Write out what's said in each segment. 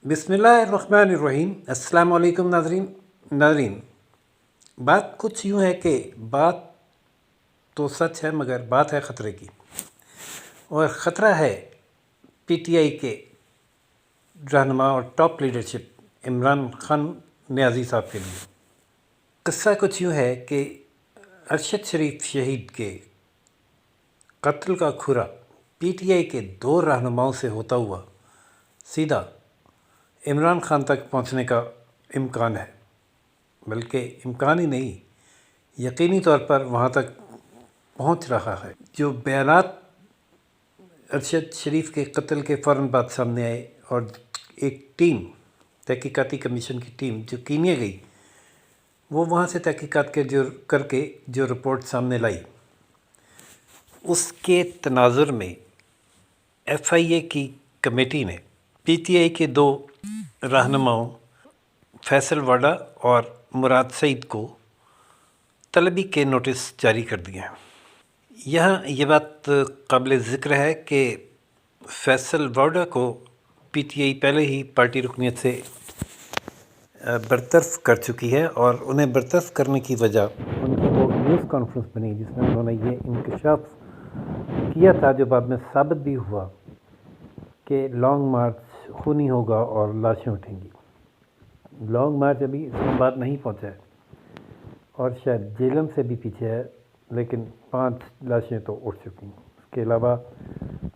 बिस्मिल्लाहिर्रहमानिर्रहीम। अस्सलाम वालेकुम नाज़रीन। बात कुछ यूँ है कि बात तो सच है मगर बात है ख़तरे की, और ख़तरा है पीटीआई के रहनुमा और टॉप लीडरशिप इमरान खान नियाज़ी साहब के लिए। किस्सा कुछ यूँ है कि अरशद शरीफ शहीद के कत्ल का खुरा पीटीआई के 2 रहनुमाओं से होता हुआ सीधा इमरान खान तक पहुंचने का इम्कान है, बल्कि इम्कान ही नहीं, यकीनी तौर पर वहां तक पहुंच रहा है। जो बयानात अरशद शरीफ के कत्ल के फ़ौरन बाद सामने आए और एक टीम, तहकीकाती कमीशन की टीम जो कीनिया गई, वो वहाँ से तहकीकात करके जो रिपोर्ट सामने लाई, उसके तनाजुर में एफआईए की कमेटी ने पीटीआई के 2 रहनुमाओं फैसल वाडा और मुराद सईद को तलबी के नोटिस जारी कर दिए हैं। यहाँ ये बात काबिल ज़िक्र है कि फैसल वाडा को पीटीआई पहले ही पार्टी रुकनियत से बरतरफ कर चुकी है, और उन्हें बरतरफ करने की वजह उनकी वो न्यूज़ कॉन्फ्रेंस बनी जिसमें उन्होंने ये इंकशाफ किया था, जो बाद में साबित भी हुआ कि लॉन्ग मार्च खूनी होगा और लाशें उठेंगी। लॉन्ग मार्च अभी इस्लामाबाद नहीं पहुंचा है और शायद जेलम से भी पीछे है, लेकिन 5 लाशें तो उठ चुकी हैं। इसके अलावा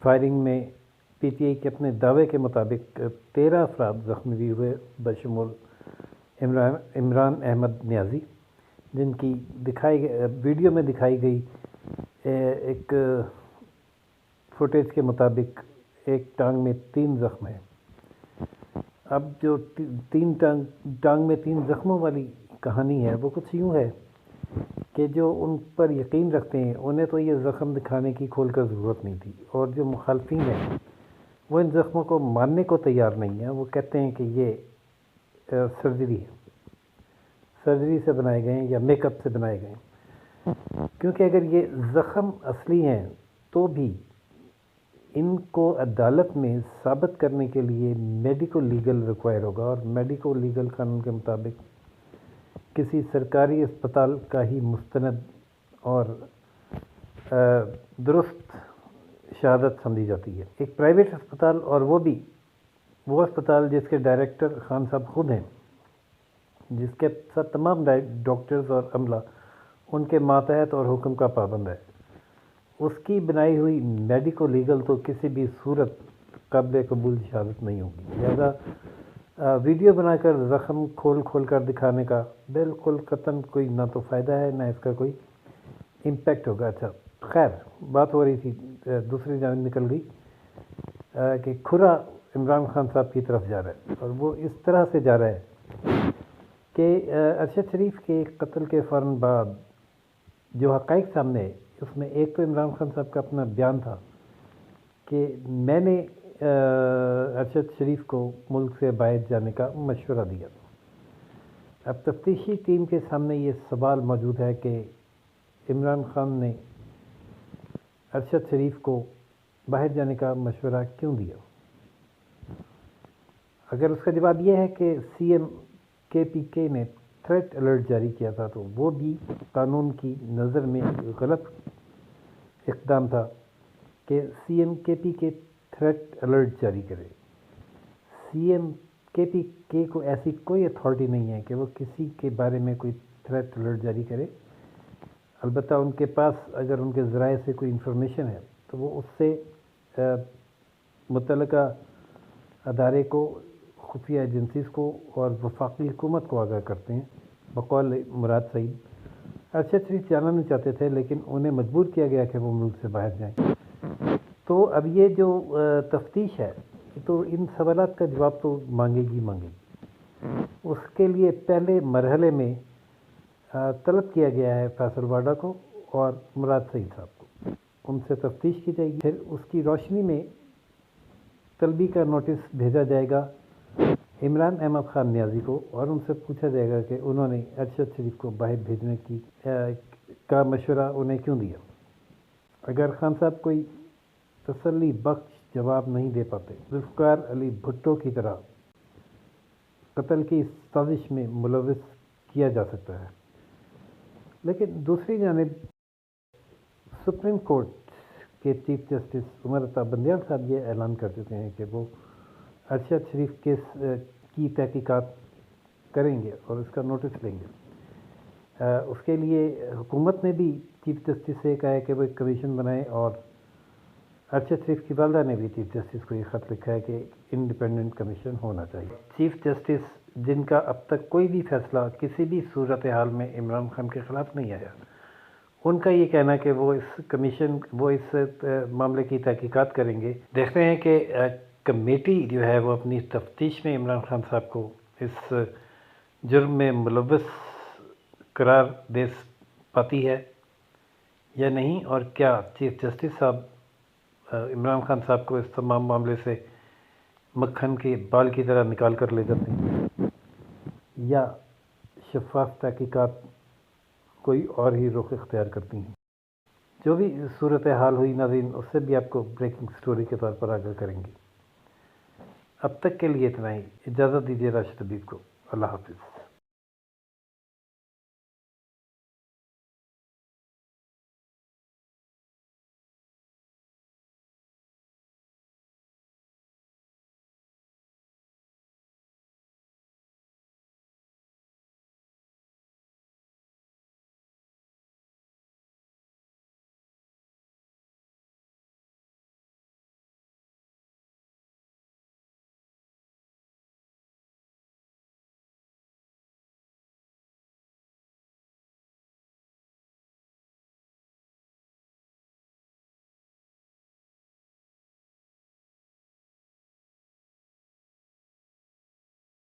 फायरिंग में पीटीआई के अपने दावे के मुताबिक 13 अफराद ज़ख्मी भी हुए, बशमूल इमरान अहमद नियाज़ी, जिनकी वीडियो में दिखाई गई एक फुटेज के मुताबिक एक टांग में 3 ज़ख्म है। अब जो 3 टांग में 3 ज़ख्मों वाली कहानी है, वो कुछ यूँ है कि जो उन पर यकीन रखते हैं उन्हें तो ये ज़ख्म दिखाने की खोल कर ज़रूरत नहीं थी, और जो मुखालफीन हैं वो इन ज़ख्मों को मानने को तैयार नहीं है। वो कहते हैं कि ये सर्जरी है, सर्जरी से बनाए गए हैं या मेकअप से बनाए गए हैं, क्योंकि अगर ये ज़ख्म असली हैं तो भी इनको अदालत में साबित करने के लिए मेडिको लीगल रिक्वायर होगा, और मेडिको लीगल कानून के मुताबिक किसी सरकारी अस्पताल का ही मुस्तनद और दुरुस्त शहादत समझी जाती है। एक प्राइवेट अस्पताल, और वो अस्पताल जिसके डायरेक्टर खान साहब खुद हैं, जिसके साथ तमाम डॉक्टर्स और अमला उनके मातहत और हुक्म का पाबंद है, उसकी बनाई हुई मेडिको लीगल तो किसी भी सूरत काबिल कबूल शहादत नहीं होगी। लिहाजा वीडियो बनाकर ज़ख्म खोल कर दिखाने का बिल्कुल कतन कोई ना तो फ़ायदा है ना इसका कोई इम्पेक्ट होगा। अच्छा, खैर, बात हो रही थी, दूसरी जानिब निकल गई कि खुरा इमरान खान साहब की तरफ जा रहा है, और वो इस तरह से जा रहा है कि अरशद शरीफ के कत्ल के फ़ौरन बाद जो हक़ाइक़ सामने, उसमें एक तो इमरान खान साहब का अपना बयान था कि मैंने अरशद शरीफ को मुल्क से बाहर जाने का मशवरा दिया। अब तफ्तीशी टीम के सामने ये सवाल मौजूद है कि इमरान खान ने अरशद शरीफ को बाहर जाने का मशवरा क्यों दिया। अगर उसका जवाब ये है कि सीएम केपीके ने थ्रेट अलर्ट जारी किया था, तो वो भी कानून की नज़र में गलत इक़दाम था कि सीएम केपीके थ्रेट अलर्ट जारी करे। सीएम केपीके को ऐसी कोई अथॉरिटी नहीं है कि वो किसी के बारे में कोई थ्रेट अलर्ट जारी करे। अलबत्ता उनके पास अगर उनके ज़राए से कोई इंफॉर्मेशन है तो वो उससे मुतल्लिका अदारे को, खुफिया एजेंसीज़ को और वफाकी हुकूमत को आगाह करते हैं। बकौल मुराद सईद, अरशद शरीफ जाना नहीं चाहते थे, लेकिन उन्हें मजबूर किया गया कि वो मुल्क से बाहर जाएं। तो अब ये जो तफ्तीश है, तो इन सवालात का जवाब तो मांगेगी। उसके लिए पहले मरहले में तलब किया गया है फैसल वाडा को और मुराद सईद साहब को, उनसे तफ्तीश की जाएगी। फिर उसकी रोशनी में तलबी का नोटिस भेजा जाएगा इमरान अहमद खान नियाज़ी को, और उनसे पूछा जाएगा कि उन्होंने अरशद शरीफ को बाहर भेजने का मशवरा उन्हें क्यों दिया। अगर खान साहब कोई तसल्ली बख्श जवाब नहीं दे पाते, जुल्फ़िकार अली भुट्टो की तरह قتل کی سازش میں ملوث کیا جا سکتا ہے۔ لیکن دوسری جانب سپریم کورٹ کے چیف جسٹس عمر عطا بندیال صاحب یہ اعلان کر چکے ہیں کہ وہ ارشد شریف کیس کی تحقیقات کریں گے اور اس کا نوٹس لیں گے۔ اس کے لیے حکومت نے بھی چیف جسٹس سے کہا ہے کہ وہ ایک کمیشن بنائے، اور ارشد شریف کی والدہ نے بھی چیف جسٹس کو یہ خط لکھا ہے کہ انڈیپینڈنٹ کمیشن ہونا چاہیے۔ چیف جسٹس جن کا اب تک کوئی بھی فیصلہ کسی بھی صورتحال میں عمران خان کے خلاف نہیں آیا، ان کا یہ کہنا ہے کہ وہ اس معاملے کی تحقیقات کریں گے۔ دیکھتے ہیں کہ کمیٹی جو ہے وہ اپنی تفتیش میں عمران خان صاحب کو اس جرم میں ملوث قرار دے پاتی ہے یا نہیں، اور کیا چیف جسٹس صاحب عمران خان صاحب کو اس تمام معاملے سے مکھن کے بال کی طرح نکال کر لے جاتے ہیں، یا شفاف تحقیقات کوئی اور ہی رخ اختیار کرتی ہیں۔ جو بھی صورتحال ہوئی ناظرین، اس سے بھی آپ کو بریکنگ سٹوری کے طور پر آگاہ کریں گے۔ اب تک کے لیے اتنا ہی، اجازت دیجیے راشد حبیب کو۔ اللہ حافظ۔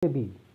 بھی